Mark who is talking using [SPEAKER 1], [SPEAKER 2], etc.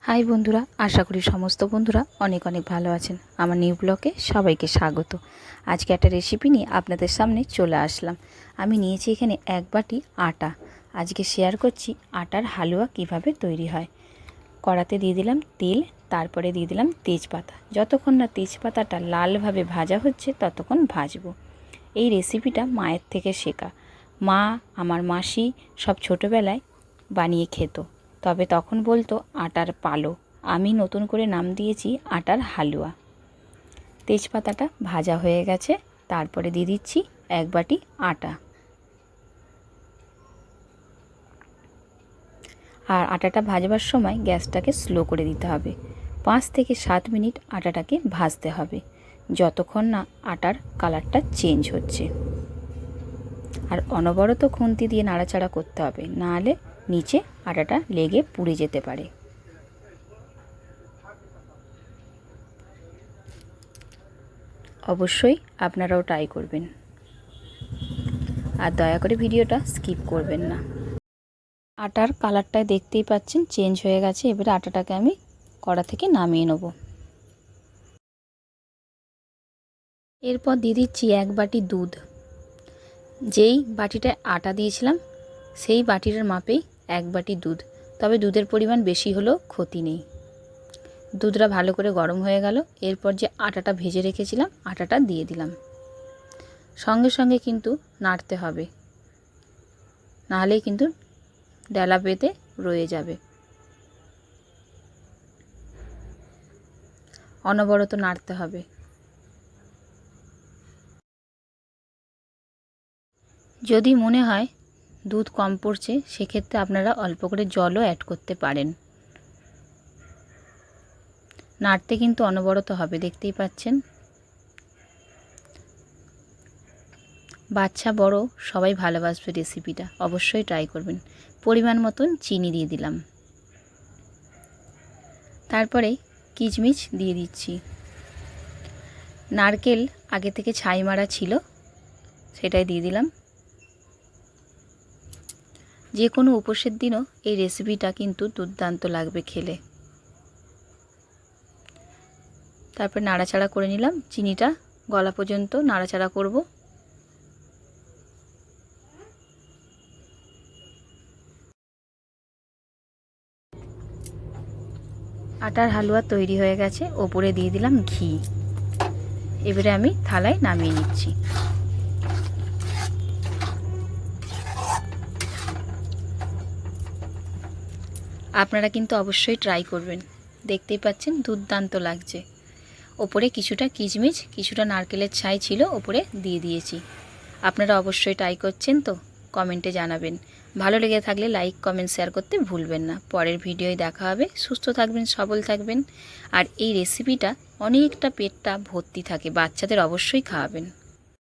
[SPEAKER 1] High বন্ধুরা, আশা করি সমস্ত বন্ধুরা অনেক অনেক ভালো আছেন। আমার নিউ ব্লগে সবাইকে স্বাগত। আজকে একটা রেসিপি নিয়ে আপনাদের সামনে চলে আসলাম। আমি নিয়েছি এখানে 1 বাটি আটা। আজকে শেয়ার করছি আটার হালুয়া কিভাবে তৈরি হয়। কড়াতে দিয়ে দিলাম তেল, তারপরে দিয়ে দিলাম তেজপাতা। যতক্ষণ না তেজপাতাটা লালভাবে ভাজা হচ্ছে ততক্ষণ ভাজবো। এই রেসিপিটা মায়ের থেকে শেখা। মা, আমার মাসি সব ছোটোবেলায় বানিয়ে খেত। তবে তখন বলতো আটার পালো, আমি নতুন করে নাম দিয়েছি আটার হালুয়া। তেজপাতাটা ভাজা হয়ে গেছে, তারপরে দিয়ে দিচ্ছি 1 বাটি আটা। আর আটাটা ভাজবার সময় গ্যাসটাকে স্লো করে দিতে হবে। 5 থেকে 7 মিনিট আটাটাকে ভাজতে হবে, যতক্ষণ না আটার কালারটা চেঞ্জ হচ্ছে। আর অনবরত খুন্তি দিয়ে নাড়াচাড়া করতে হবে, নাহলে নিচে আটাটা লেগে পুড়ে যেতে পারে। অবশ্যই আপনারাও ট্রাই করবেন, আর দয়া করে ভিডিওটা স্কিপ করবেন না। আটার কালারটা দেখতেই পাচ্ছেন চেঞ্জ হয়ে গেছে। এবারে আটাটাকে আমি কড়া থেকে নামিয়ে নেব। এরপর দিয়ে দিচ্ছি 1 বাটি দুধ। যেই বাটিটায় আটা দিয়েছিলাম সেই বাটির মাপেই 1 বাটি দুধ, তবে দুধের পরিমাণ বেশি হলেও ক্ষতি নেই। দুধটা ভালো করে গরম হয়ে গেল। এরপর যে আটাটা ভেজে রেখেছিলাম আটাটা দিয়ে দিলাম। সঙ্গে সঙ্গে কিন্তু নাড়তে হবে, নাহলেই কিন্তু ডেলা পেতে রয়ে যাবে। অনবরত নাড়তে হবে। যদি মনে হয় দুধ কম পড়ছে, সেক্ষেত্রে আপনারা অল্প করে জলও অ্যাড করতে পারেন। নাড়তে কিন্তু অনবরত হবে, দেখতেই পাচ্ছেন। বাচ্চা বড় সবাই ভালোবাসবে রেসিপিটা, অবশ্যই ট্রাই করবেন। পরিমাণ মতন চিনি দিয়ে দিলাম। তারপরে কিশমিশ দিয়ে দিচ্ছি। নারকেল আগে থেকে ছাই মারা ছিল, সেটাই দিয়ে দিলাম। যে কোনো উপোসের দিনও এই রেসিপিটা কিন্তু দুর্দান্ত লাগবে খেলে। তারপর নাড়াচাড়া করে নিলাম। চিনিটা গলা পর্যন্ত নাড়াচাড়া করব। আটার হালুয়া তৈরি হয়ে গেছে। ওপরে দিয়ে দিলাম ঘি। এবারে আমি থালায় নামিয়ে নিচ্ছি। আপনারা কিন্তু অবশ্যই ট্রাই করবেন। দেখতেই পাচ্ছেন দুর্দান্ত লাগছে। ওপরে কিছুটা কিশমিশ, কিছুটা নারকেলের ছাই ছিল, ওপরে দিয়ে দিয়েছি। আপনারা অবশ্যই ট্রাই করছেন তো? কমেন্টে জানাবেন। ভালো লেগে থাকলে লাইক, কমেন্ট, শেয়ার করতে ভুলবেন না। পরের ভিডিওয় দেখা হবে। সুস্থ থাকবেন, সবল থাকবেন। আর এই রেসিপিটা অনেকটা পেটটা ভর্তি থাকে, বাচ্চাদের অবশ্যই খাওয়াবেন।